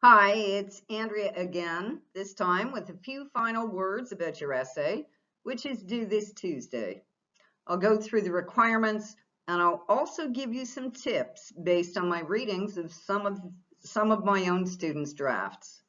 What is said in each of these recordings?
Hi, it's Andrea again, this time with a few final words about your essay, which is due this Tuesday. I'll go through the requirements and I'll also give you some tips based on my readings of some of my own students' drafts.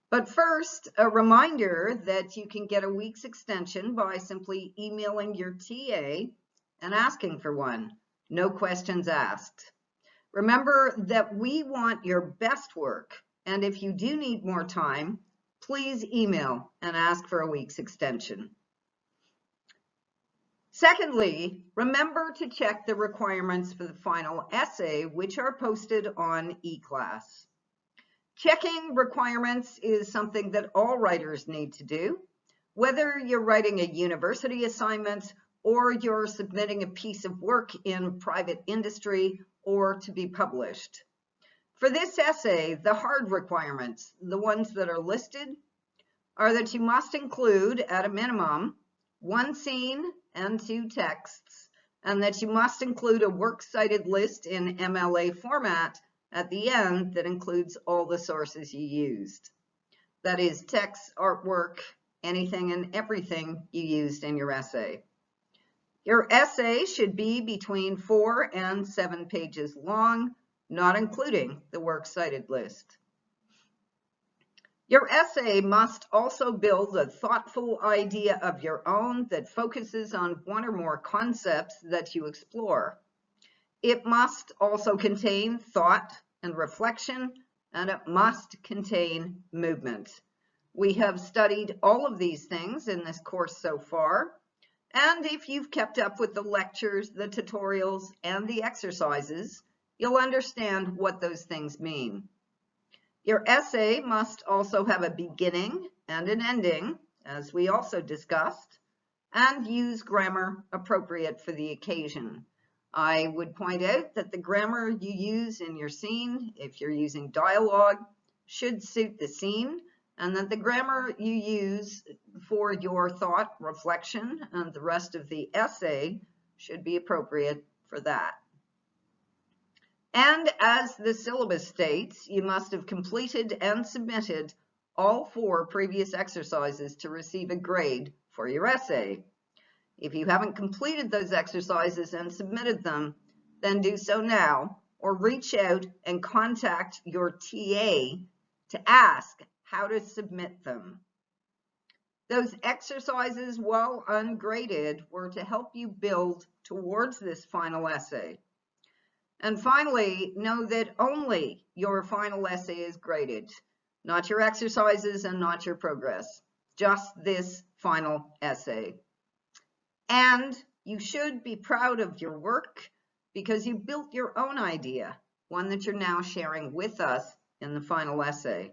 But first, a reminder that you can get a week's extension by simply emailing your TA and asking for one. No questions asked. Remember that we want your best work, and if you do need more time, please email and ask for a week's extension. Secondly, remember to check the requirements for the final essay, which are posted on eClass. Checking requirements is something that all writers need to do, whether you're writing a university assignment or you're submitting a piece of work in private industry or to be published. For this essay, the hard requirements, the ones that are listed, are that you must include, at a minimum, one scene and two texts, and that you must include a works cited list in MLA format at the end that includes all the sources you used. That is text, artwork, anything and everything you used in your essay. Your essay should be between 4 and 7 pages long, not including the works cited list. Your essay must also build a thoughtful idea of your own that focuses on one or more concepts that you explore. It must also contain thought and reflection, and it must contain movement. We have studied all of these things in this course so far, and if you've kept up with the lectures, the tutorials, and the exercises, you'll understand what those things mean. Your essay must also have a beginning and an ending, as we also discussed, and use grammar appropriate for the occasion. I would point out that the grammar you use in your scene, if you're using dialogue, should suit the scene, and that the grammar you use for your thought, reflection, and the rest of the essay should be appropriate for that. And as the syllabus states, you must have completed and submitted all 4 previous exercises to receive a grade for your essay. If you haven't completed those exercises and submitted them, then do so now, or reach out and contact your TA to ask how to submit them. Those exercises, while ungraded, were to help you build towards this final essay. And finally, know that only your final essay is graded, not your exercises and not your progress, just this final essay. And you should be proud of your work because you built your own idea, one that you're now sharing with us in the final essay.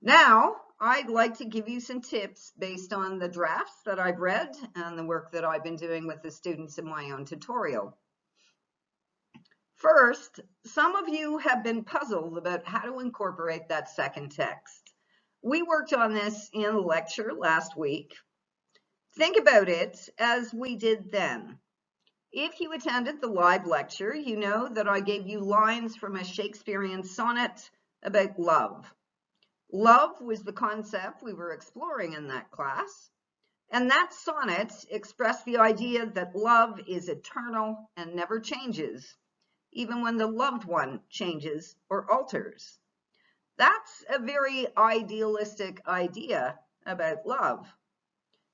Now, I'd like to give you some tips based on the drafts that I've read and the work that I've been doing with the students in my own tutorial. First, some of you have been puzzled about how to incorporate that second text. We worked on this in a lecture last week. Think about it as we did then. If you attended the live lecture, you know that I gave you lines from a Shakespearean sonnet about love. Love was the concept we were exploring in that class, and that sonnet expressed the idea that love is eternal and never changes, even when the loved one changes or alters. That's a very idealistic idea about love.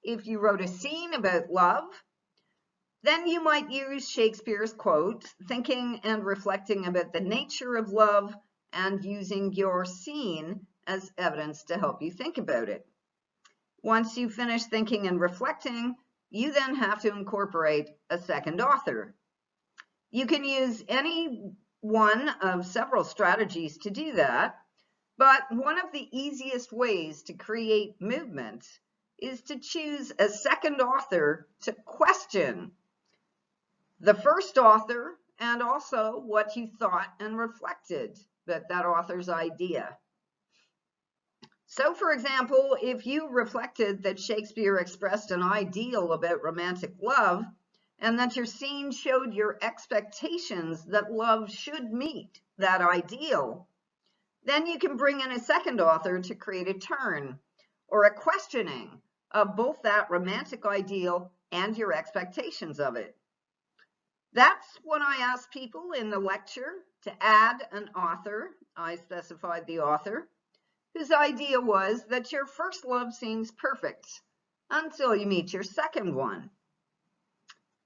If you wrote a scene about love, then you might use Shakespeare's quote, thinking and reflecting about the nature of love and using your scene as evidence to help you think about it. Once you finish thinking and reflecting, you then have to incorporate a second author. You can use any one of several strategies to do that, but one of the easiest ways to create movement is to choose a second author to question the first author and also what you thought and reflected about that author's idea. So, for example, if you reflected that Shakespeare expressed an ideal about romantic love and that your scene showed your expectations that love should meet that ideal, Then you can bring in a second author to create a turn or a questioning of both that romantic ideal and your expectations of it. That's when I ask people in the lecture to add an author. I specified the author, whose idea was that your first love seems perfect until you meet your second one.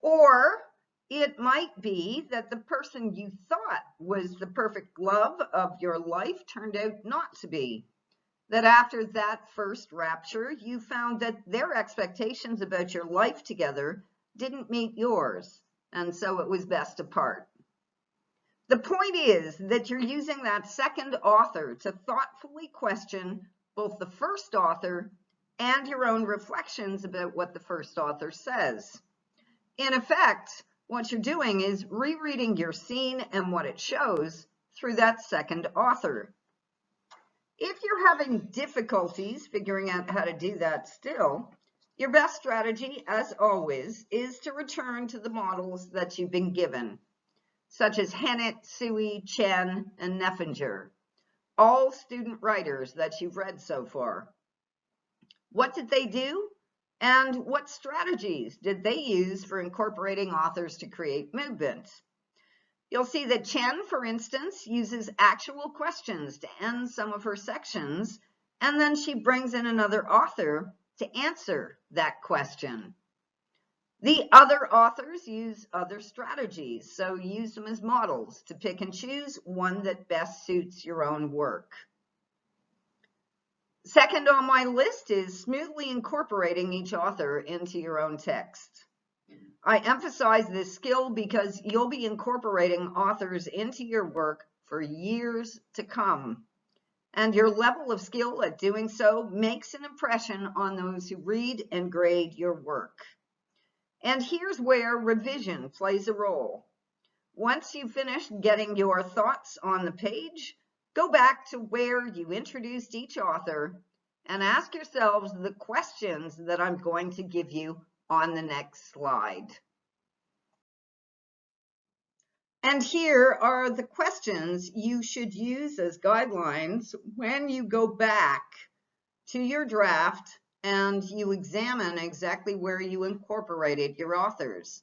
Or it might be that the person you thought was the perfect love of your life turned out not to be. That after that first rapture, you found that their expectations about your life together didn't meet yours, and so it was best to part. The point is that you're using that second author to thoughtfully question both the first author and your own reflections about what the first author says. In effect, what you're doing is rereading your scene and what it shows through that second author. If you're having difficulties figuring out how to do that still, your best strategy, as always, is to return to the models that you've been given, such as Hennett, Suey, Chen, and Neffinger, all student writers that you've read so far. What did they do? And what strategies did they use for incorporating authors to create movement? You'll see that Chen, for instance, uses actual questions to end some of her sections, and then she brings in another author to answer that question. The other authors use other strategies, so use them as models to pick and choose one that best suits your own work. Second on my list is smoothly incorporating each author into your own text. I emphasize this skill because you'll be incorporating authors into your work for years to come, and your level of skill at doing so makes an impression on those who read and grade your work. And here's where revision plays a role. Once you've finished getting your thoughts on the page, go back to where you introduced each author and ask yourselves the questions that I'm going to give you on the next slide. And here are the questions you should use as guidelines when you go back to your draft and you examine exactly where you incorporated your authors.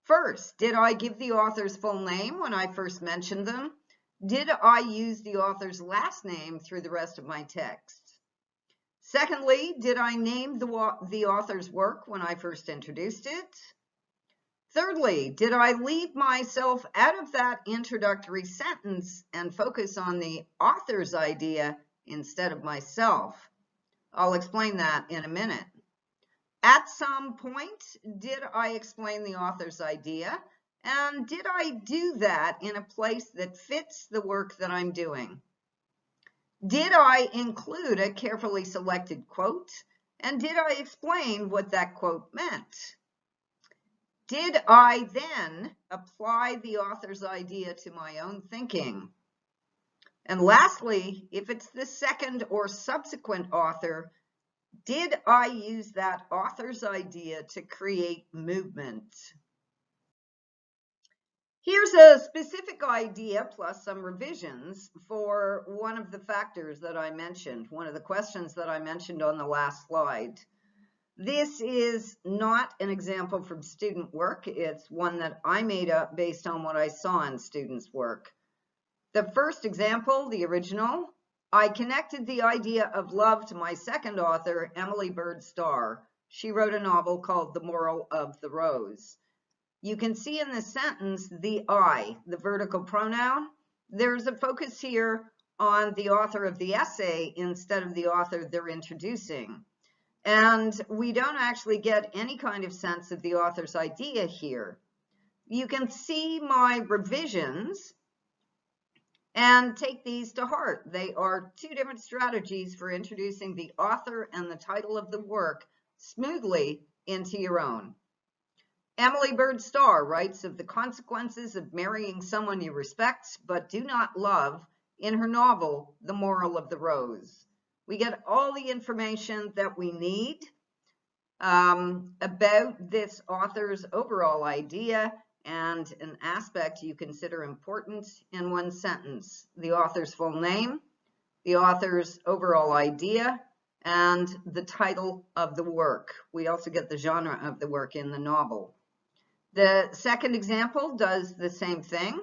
First, did I give the author's full name when I first mentioned them? Did I use the author's last name through the rest of my text? Secondly, did I name the author's work when I first introduced it? Thirdly, did I leave myself out of that introductory sentence and focus on the author's idea instead of myself? I'll explain that in a minute. At some point, did I explain the author's idea? And did I do that in a place that fits the work that I'm doing? Did I include a carefully selected quote? And did I explain what that quote meant? Did I then apply the author's idea to my own thinking? And lastly, if it's the second or subsequent author, did I use that author's idea to create movement? Here's a specific idea plus some revisions for one of the factors that I mentioned, one of the questions that I mentioned on the last slide. This is not an example from student work. It's one that I made up based on what I saw in students' work. The first example, the original, I connected the idea of love to my second author, Emily Bird Starr. She wrote a novel called The Moral of the Rose. You can see in this sentence the I, the vertical pronoun. There's a focus here on the author of the essay instead of the author they're introducing. And we don't actually get any kind of sense of the author's idea here. You can see my revisions and take these to heart. They are two different strategies for introducing the author and the title of the work smoothly into your own. Emily Bird Starr writes of the consequences of marrying someone you respect but do not love in her novel, The Moral of the Rose. We get all the information that we need about this author's overall idea and an aspect you consider important in one sentence: the author's full name, the author's overall idea, and the title of the work. We also get the genre of the work in the novel. The second example does the same thing.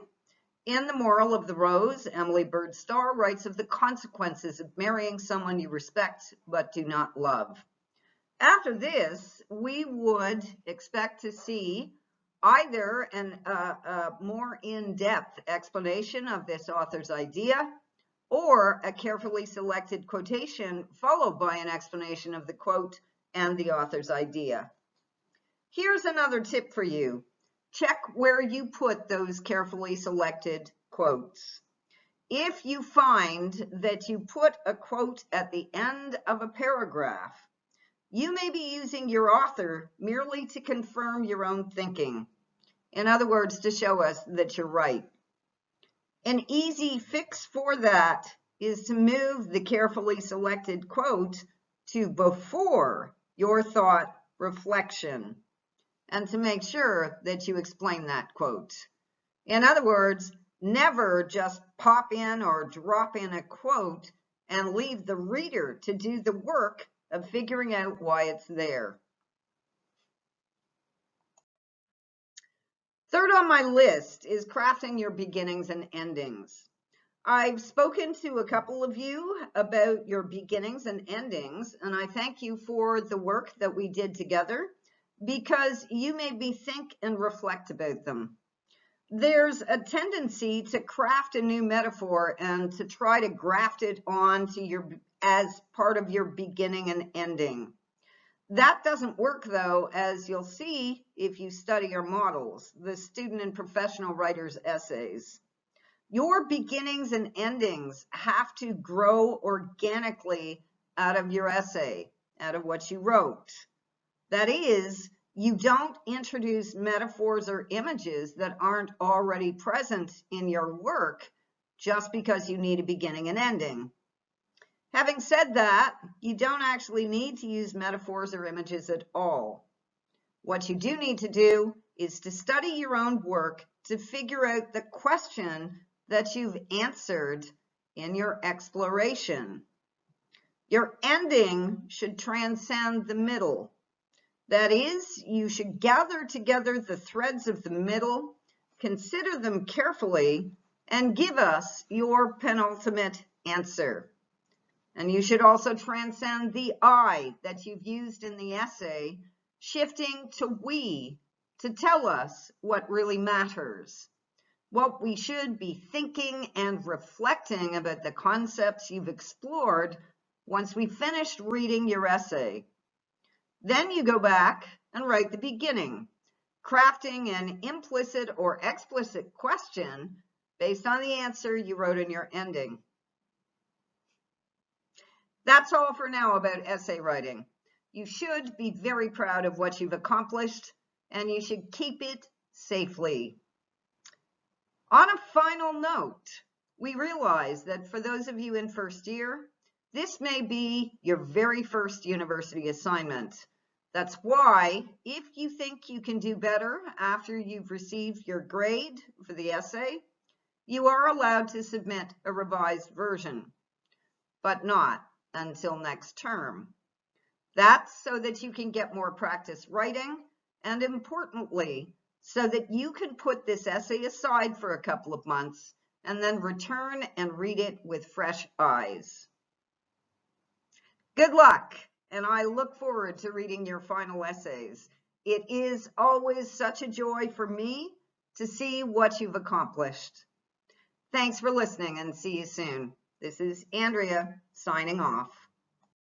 In The Moral of the Rose, Emily Bird Starr writes of the consequences of marrying someone you respect but do not love. After this, we would expect to see either a more in-depth explanation of this author's idea, or a carefully selected quotation followed by an explanation of the quote and the author's idea. Here's another tip for you. Check where you put those carefully selected quotes. If you find that you put a quote at the end of a paragraph, you may be using your author merely to confirm your own thinking. In other words, to show us that you're right. An easy fix for that is to move the carefully selected quote to before your thought reflection, and to make sure that you explain that quote. In other words, never just pop in or drop in a quote and leave the reader to do the work of figuring out why it's there. Third on my list is crafting your beginnings and endings. I've spoken to a couple of you about your beginnings and endings, and I thank you for the work that we did together, because you made me think and reflect about them. There's a tendency to craft a new metaphor and to try to graft it on to as part of your beginning and ending. That doesn't work, though, as you'll see if you study your models, the student and professional writers' essays. Your beginnings and endings have to grow organically out of your essay, out of what you wrote. That is, you don't introduce metaphors or images that aren't already present in your work just because you need a beginning and ending. Having said that, you don't actually need to use metaphors or images at all. What you do need to do is to study your own work to figure out the question that you've answered in your exploration. Your ending should transcend the middle. That is, you should gather together the threads of the middle, consider them carefully, and give us your penultimate answer. And you should also transcend the I that you've used in the essay, shifting to we to tell us what really matters, what we should be thinking and reflecting about the concepts you've explored once we finished reading your essay. Then you go back and write the beginning, crafting an implicit or explicit question based on the answer you wrote in your ending. That's all for now about essay writing. You should be very proud of what you've accomplished, and you should keep it safely. On a final note, we realize that for those of you in first year, this may be your very first university assignment. That's why, if you think you can do better after you've received your grade for the essay, you are allowed to submit a revised version, but not until next term. That's so that you can get more practice writing, and importantly, so that you can put this essay aside for a couple of months and then return and read it with fresh eyes. Good luck, and I look forward to reading your final essays. It is always such a joy for me to see what you've accomplished. Thanks for listening, and see you soon. This is Andrea signing off.